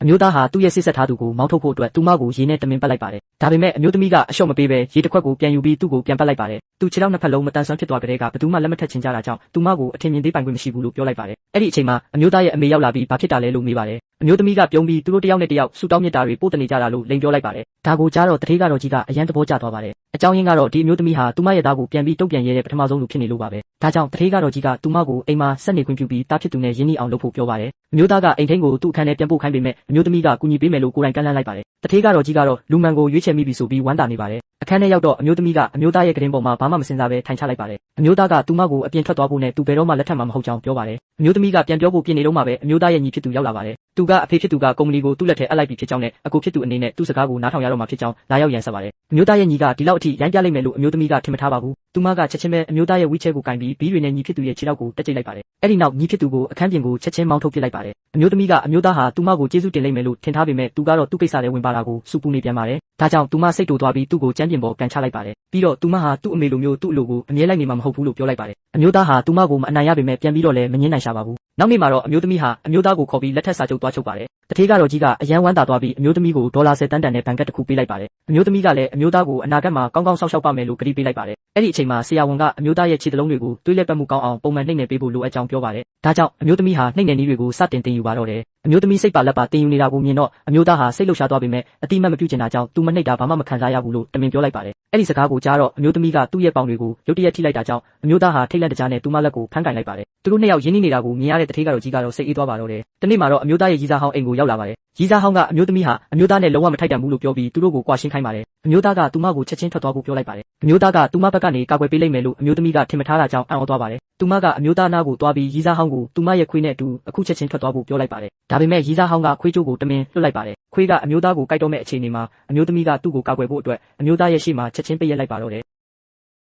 အမျိုးသားဟာသူ့ရဲ့စစ်ဆက်ထားသူကိုမောင်းထုတ်ဖို့အတွက်သူမကိုရေနဲ့တမင်ပတ်လိုက်ပါတယ်ဒါပေမဲ့အမျိုးသမီးကအလျှော့မပေးဘဲရေတစ်ခွက်ကိုပြန်ယူပြီးသူ့ကိုပြန်ပတ်လိုက်ပါတယ်သူခြေထောက်နှစ်ဖက်လုံးမတန်ဆွမ်းဖြစ်သွားကြတဲ့ကဘသူမှလက်မထက်ချင်ကြတာကြောင့်သူမကိုအထင်မြင်သေးပိုင်ခွင့်မရှိဘူးလို့ပြောလိုက်ပါတယ်အဲ့ဒီအချိန်မှာအမျိုးသားရဲ့အမေရောက်လာပြီးဘာဖြစ်တာလဲလို့မေးပါတယ်အမျိုးသမီးကပြုံးပြီးသူတို့တယောက်နဲ့တယောက်ဆူတောင်းမြတ်တာတွေပို့တနေကြတာလို့လိန်ပြောလိုက်ပါတယ်ဒါကိုကြားတော့တထေးကတော့ကြီးကအရန်သဘောကျသွားပါတယ်အကြောင်းရင်းကတော့ဒီအမျိုးသမီးဟာသူမရဲ့သားကိုပြန်ပြီးတုံ့ပြန်ရဲတဲ့ပထမဆုံးလူဖြစ်နေလို့ပါပဲဒါကြောင့်တထေးကတော့ကြီးကသူမကိုအိမ်မှာဆက်နေခွင့်ပြုပြီးတားဖြစ်သူနဲ့ရင်းနှီးအောင်လုပ်ဖို့ပြောပါတယ်အမျိုးသားကအိမ်ထင်းကိုသူ့အခန်းထဲပြန်ပို့ခိုင်းပေမဲ့အမျိုးသမီးကကူညီပေးမယ်လို့ကိုယ်တိုင်ကမ်းလှမ်းလိုက်ပါတယ်တထေးကတော့ကြီးကတော့လူမှန်ကိုရွေးချယ်မိပြီဆိုပြီးဝမ်းသာနေပါတယ်အခန်းထဲရောက်တော့အမျိုးသမီးကအမျိုးသားရဲ့ကတင်ပေါ်မှာဘာမှမစင်စားပဲထိုင်ချလိုက်ပါတယ်အမျိုးသားကသူမကိုအပြင်ထွက်သွားဖို့နဲ့သူဘယ်တော့မှလက်ထပ်မှာမဟုတ်ကြောင်းပြောပါတယ်အမျိုးသမီးကပြန်ပြောဖို့ပြင်နေတော့မှပဲအမျိုးသားရဲ့ညီဖြစ်သူရောက်လာပါတယ်သူကအဖေဖြစ်သူကကုမ္ပဏီကိုသူ့လက်ထဲအပ်လိုက်ပြီဖြစ်ကြောင်းနဲ့အကိုဖြစ်သူအနေနဲ့သူ့စကားကိုနားထောင်ရတော့မှာဖြစ်ကြောင်းလာရောက်ရန်ဆက်ပါတယ်အမျိုးသားရဲ့ညီကဒီလောက်အထိရိုင်းပြလိုက်မယ်လို့အမျိုးသမီးကထင်မထားပါဘူးသူမကချက်ချင်းပဲအမျိုးသားရဲ့ဝီချဲကိုကင်ပြီးဘီးတွေနဲ့ညီဖြစ်သူရဲ့ခြေထောက်ကိုတက်ကြိတ်လိုက်ပါတယ်အဲ့ဒီနောက်ညီဖြစ်သူကိုအခန်းပြင်ကိုချက်ချင်းမောင်းထုတ်ပစ်လိုက်ပါတယ်အမျိုးသမီးကအမျိုးသားဟာသူမကိုကျေးဇူးတင်လိုက်မယ်လို့ထင်ထားပေမဲ့သူကတော့သူ့ကိစ္စတွေဝင်ပါတာကိုစူပူနေပြန်ပါတယ်ဒါကြောင့်သူမစိတ်တူသွားပြီးသူ့ကိုကြမ်းပြင်ပေါ်ကန်ချလိုက်ပါတယ်ပြီးတော့သူမဟာသူ့အမေလိုမျိုးသူ့အလိုကိုအမြဲလိုက်နေမှာမဟုတ်ဘူးလို့ပြောလိုက်ပါတယ်အမျိုးသားဟာသူမကိုမအနိုင်ရပေမဲ့ပြန်ပြီးတော့လည်းမငင်းနိုင်ရှာပါဘူးနောက်နေ့မှာတော့အမျိုးသမီးဟာအမျိုးသားကိုခေါ်ပြီးလက်ထပ်စာချုပ်သွားချုပ်ပါတယ်တထေးကတော့ကြီးကအရန်ဝမ်းသာသွားပြီးအမျိုးသမီးကိုဒေါ်လာ10 တန်းတန်နဲ့ဘဏ်ကတ်တစ်ခုပေးလိုက်ပါတယ်အမျိုးသမီးကလည်းအမျိုးသားကိုအနာဂတ်မှာကောင်းကောင်းစောင့်ရှောက်ပါမယ်လို့ကတိပေးလိုက်ပါတယ်အဲ့ဒီအချိန်မှာဆရာဝန်ကအမျိုးသားရဲ့ခြေသလုံးတွေကိုတွေးလက်ပတ်မှုကောင်းအောင်ပုံမှန်နှိမ့်နယ်ပေးဖို့လိုအပ်ကြောင်းပြောပါတယ်ဒါကြောင့်အမျိုးသမီးဟာနှိမ့်နယ်နည်းတွေကိုစတင်သင်ယူပါတော့တယ်အမျိုးသမီးစိတ်ပါလက်ပါတင်ယူနေတာကိုမြင်တော့အမျိုးသားဟာစိတ်လှုပ်ရှားသွားပေမဲ့အတိမတ်မပြုတ်ကျင်တာကြောင့်သူမနှိပ်တာဘာမှမခံစားရဘူးလို့တမင်ပြောလိုက်ပါတယ်အဲ့ဒီစကားကိုကြားတော့အမျိုးသမီးကသူ့ရဲ့ပေါင်တွေကိုရုတ်တရက်ထိလိုက်တာကြောင့်အမျိုးသားဟာထိတ်လန့်တကြားနဲ့သူမလက်ကိုဖမ်းကင်လိုက်ပါတယ်သူတို့နှစ်ယောက်ရင်းနှီးနေတာကိုမြင်ရတဲ့တထေးကတော့ကြီးကတော့စိတ်အေးသွားပါတော့တယ်တနေ့မှာတော့အမျိုးသားရဲ့ရီးစားဟောင်းအိမ်ကိုရောက်လာပါတယ်ရီးစားဟောင်းကအမျိုးသမီးဟာအမျိုးသားနဲ့လုံးဝမထိုက်တန်ဘူးလို့ပြောပြီးသူတို့ကိုကွာရှင်းခိုင်းပါတယ်အမျိုးသားကသူမကိုချက်ချင်းထွက်သွားဖို့ပြောလိုက်ပါတယ်အမျိုးသားကသူမဘက်ကနေကာကွယ်ပေးလိုက်မယ်လို့အမျိုးသမီးကထင်မထားတာကြောင့်အံ့ဩသွားပါတယ်သူမကအမျိုးသားနားကိုသွားပြီးရီးစားဟောင်းကိုသူမရဲ့ခွေးနဲ့အတူအခုချက်ချင်းထွက်သွားဖို့ပြောလိုက်ပါတယ်ဒါပေမဲ့ရီးစားဟောင်းကခွေးကြိုးကိုတမင်လွှတ်လိုက်ပါတယ်ခွေးကအမျိုးသားကိုကြိုက်တော့မဲ့အခြေအနေမှာအမျိုးသမီးကသူ့ကိုကာကွယ်ဖို့အတွက်အမျိုးသားရဲ့ရှေ့မှာချက်ချင်းပိတ်ရက်လိုက်ပါတော့တယ်